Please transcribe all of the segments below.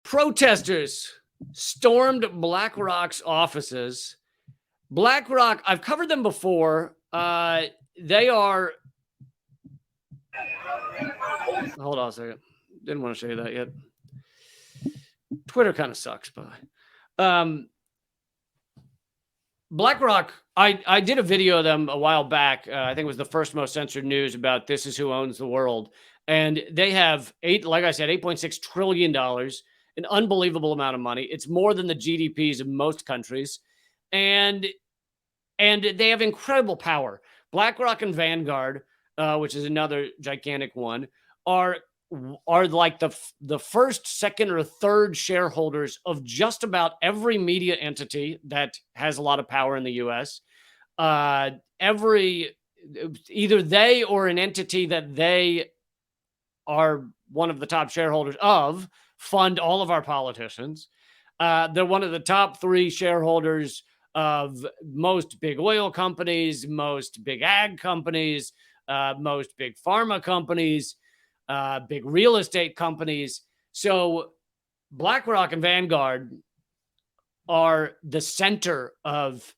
Protesters stormed BlackRock's offices. BlackRock, I've covered them before. They are. Hold on a second. Didn't want to show you that yet. Twitter kind of sucks, but BlackRock, I did a video of them a while back. I think it was the first most censored news about this is who owns the world. And they have like I said, $8.6 trillion, an unbelievable amount of money. It's more than the GDPs of most countries. And they have incredible power. BlackRock and Vanguard, which is another gigantic one, are like the first, second, or third shareholders of just about every media entity that has a lot of power in the U.S. Either they or an entity that they are one of the top shareholders of fund all of our politicians. They're one of the top three shareholders of most big oil companies, most big ag companies, most big pharma companies, big real estate companies. So BlackRock and Vanguard are the center of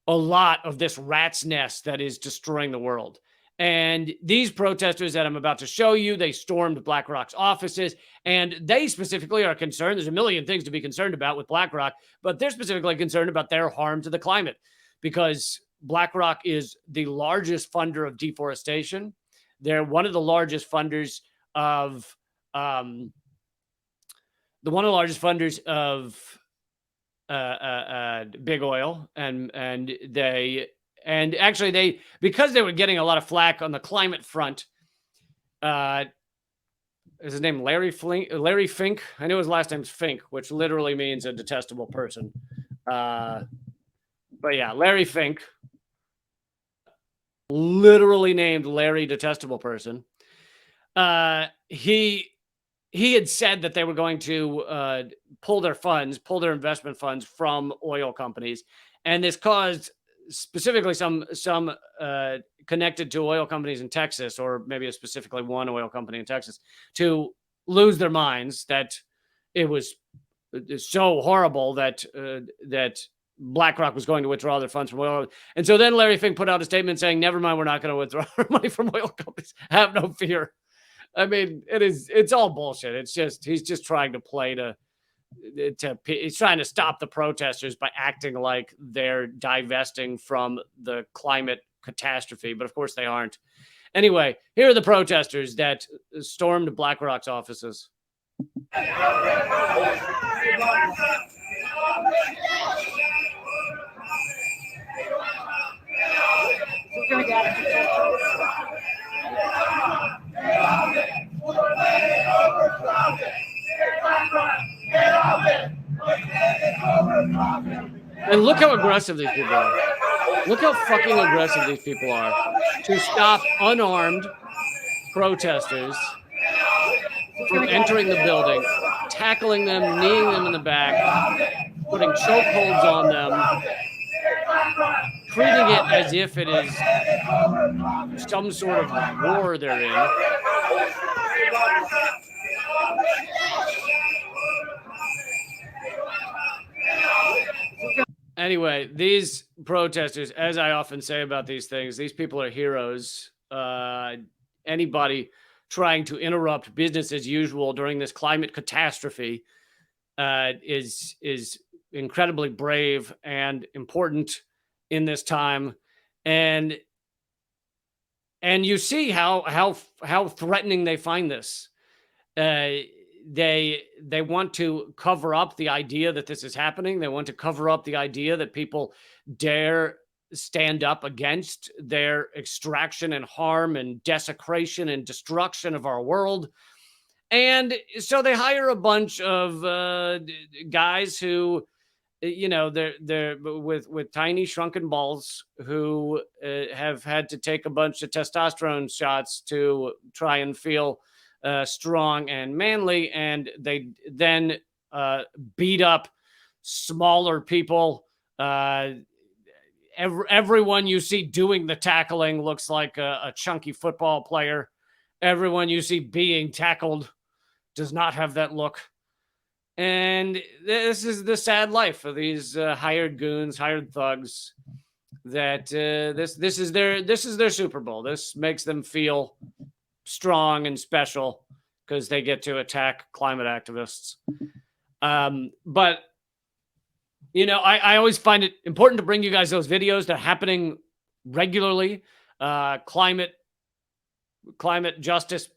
a lot of this rat's nest that is destroying the world. And these protesters that I'm about to show you, they stormed BlackRock's offices, and they specifically are concerned. There's a million things to be concerned about with BlackRock, but they're specifically concerned about their harm to the climate because BlackRock is the largest funder of deforestation. They're one of the largest funders of big oil, and actually because they were getting a lot of flack on the climate front. Is his name Larry Fink? I know his last name's Fink, which literally means a detestable person. But yeah, Larry Fink, literally named Larry Detestable Person. He had said that they were going to pull their investment funds from oil companies, and this caused specifically some connected to oil companies in Texas, or maybe specifically one oil company in Texas, to lose their minds that it was so horrible that BlackRock was going to withdraw their funds from oil. And so then Larry Fink put out a statement saying, never mind, we're not going to withdraw our money from oil companies. Have no fear. I mean, it's all bullshit. It's just, he's just trying to play he's trying to stop the protesters by acting like they're divesting from the climate catastrophe. But of course they aren't. Anyway, here are the protesters that stormed BlackRock's offices. And look how aggressive these people are. Look how fucking aggressive these people are to stop unarmed protesters from entering the building, tackling them, kneeing them in the back, putting chokeholds on them, treating it as if it is some sort of war they're in. Anyway, these protesters, as I often say about these things, these people are heroes. Anybody trying to interrupt business as usual during this climate catastrophe is incredibly brave and important in this time. And you see how threatening they find this. They want to cover up the idea that this is happening. They want to cover up the idea that people dare stand up against their extraction and harm and desecration and destruction of our world. And so they hire a bunch of guys who, you know, they're with tiny shrunken balls who have had to take a bunch of testosterone shots to try and feel strong and manly, and they then beat up smaller people. Everyone you see doing the tackling looks like a chunky football player. Everyone you see being tackled does not have that look. And this is the sad life of these hired goons, hired thugs. That this is their Super Bowl. This makes them feel strong and special because they get to attack climate activists. But you know, I always find it important to bring you guys those videos. They're happening regularly. Climate justice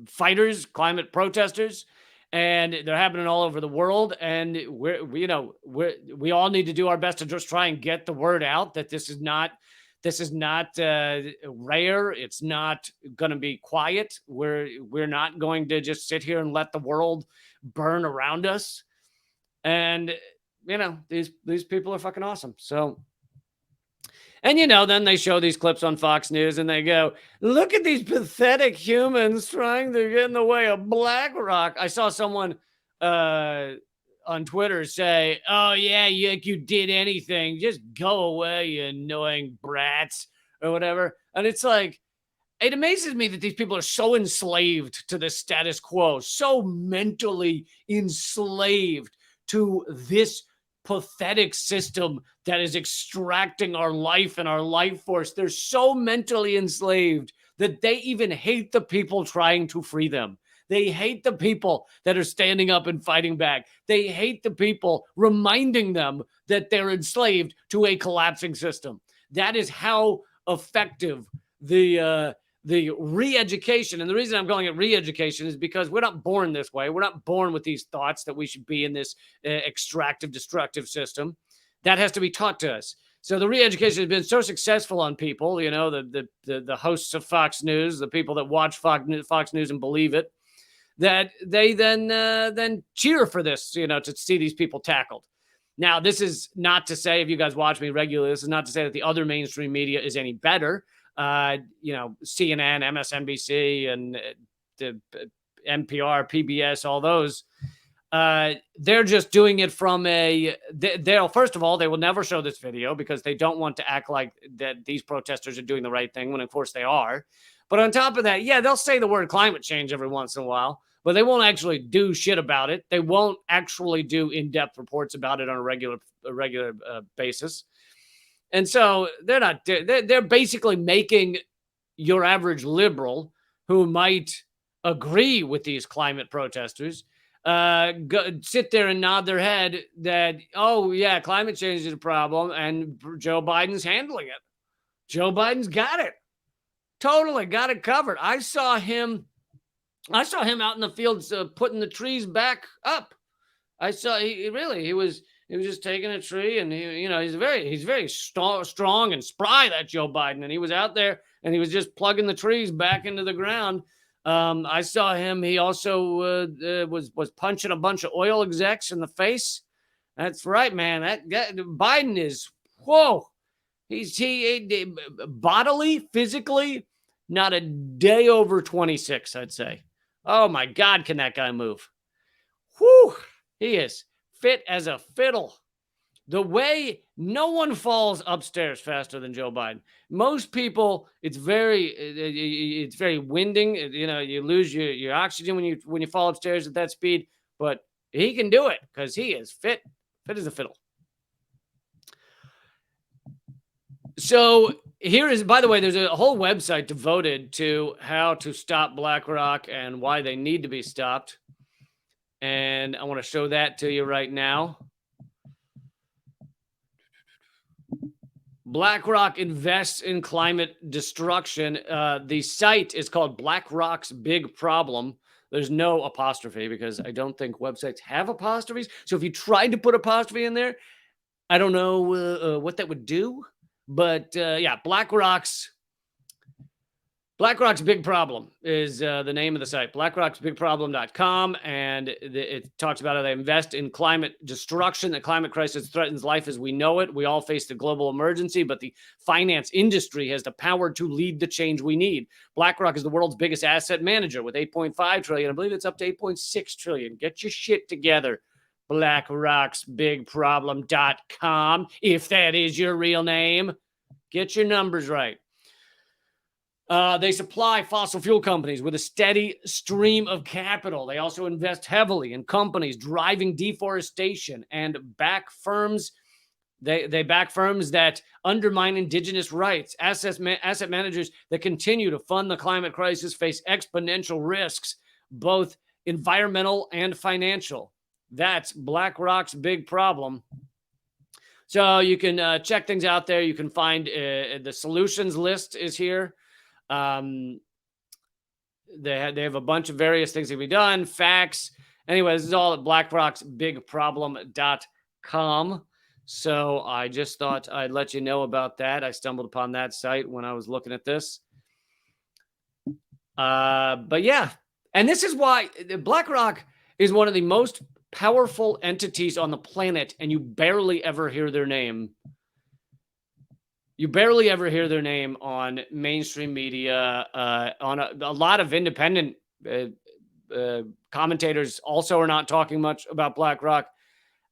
fighters, climate protesters, and they're happening all over the world. And we all need to do our best to just try and get the word out that this is not rare. It's not going to be quiet. We're not going to just sit here and let the world burn around us. And you know, these people are fucking awesome. So. And, you know, then they show these clips on Fox News and they go, look at these pathetic humans trying to get in the way of BlackRock. I saw someone on Twitter say, oh, yeah, you did anything. Just go away, you annoying brats or whatever. And it's like, it amazes me that these people are so enslaved to the status quo, so mentally enslaved to this pathetic system that is extracting our life and our life force. They're so mentally enslaved that they even hate the people trying to free them. They hate the people that are standing up and fighting back. They hate the people reminding them that they're enslaved to a collapsing system. That is how effective the re-education, and the reason I'm calling it re-education is because we're not born this way. We're not born with these thoughts that we should be in this extractive, destructive system. That has to be taught to us. So the re-education has been so successful on people, you know, the hosts of Fox News, the people that watch Fox News and believe it, that they then cheer for this, you know, to see these people tackled. Now, this is not to say, if you guys watch me regularly, this is not to say that the other mainstream media is any better. You know, CNN, MSNBC, and the NPR, PBS, all those, they're just doing it from they'll, first of all, they will never show this video because they don't want to act like that these protesters are doing the right thing when of course they are. But on top of that, yeah, they'll say the word climate change every once in a while, but they won't actually do shit about it. They won't actually do in-depth reports about it on a regular basis. And so they're basically making your average liberal who might agree with these climate protesters sit there and nod their head that, oh, yeah, climate change is a problem and Joe Biden's handling it. Joe Biden's got it. Totally got it covered. I saw him out in the fields putting the trees back up. He was just taking a tree, and he's very strong and spry, that Joe Biden, and he was out there and he was just plugging the trees back into the ground. I saw him. He also was punching a bunch of oil execs in the face. That's right, man. That Biden is whoa. He's bodily, physically, not a day over 26. I'd say. Oh my God, can that guy move? Whew. He is fit as a fiddle. The way no one falls upstairs faster than Joe Biden. Most people, it's very winding. You know, you lose your oxygen when you fall upstairs at that speed. But he can do it because he is fit as a fiddle. So here is, by the way, there's a whole website devoted to how to stop BlackRock and why they need to be stopped. And I want to show that to you right now. BlackRock invests in climate destruction. The site is called BlackRock's Big Problem. There's no apostrophe because I don't think websites have apostrophes. So if you tried to put apostrophe in there, I don't know what that would do. But yeah, BlackRock's Big Problem is the name of the site, blackrocksbigproblem.com. And it talks about how they invest in climate destruction. The climate crisis threatens life as we know it. We all face the global emergency, but the finance industry has the power to lead the change we need. BlackRock is the world's biggest asset manager with $8.5 trillion. I believe it's up to $8.6 trillion. Get your shit together. BlackRocksBigProblem.com. If that is your real name, get your numbers right. They supply fossil fuel companies with a steady stream of capital. They also invest heavily in companies driving deforestation and back firms. They back firms that undermine indigenous rights. Asset managers that continue to fund the climate crisis face exponential risks, both environmental and financial. That's BlackRock's big problem. So you can check things out there. You can find the solutions list is here. They have a bunch of various things that can be done, facts. Anyway, this is all at blackrocksbigproblem.com. So I just thought I'd let you know about that. I stumbled upon that site when I was looking at this. But yeah, and this is why BlackRock is one of the most powerful entities on the planet, and you barely ever hear their name. You barely ever hear their name on mainstream media. On a lot of independent commentators also are not talking much about BlackRock.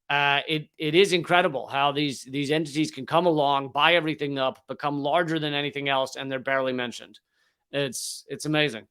It is incredible how these entities can come along, buy everything up, become larger than anything else, and they're barely mentioned. It's amazing.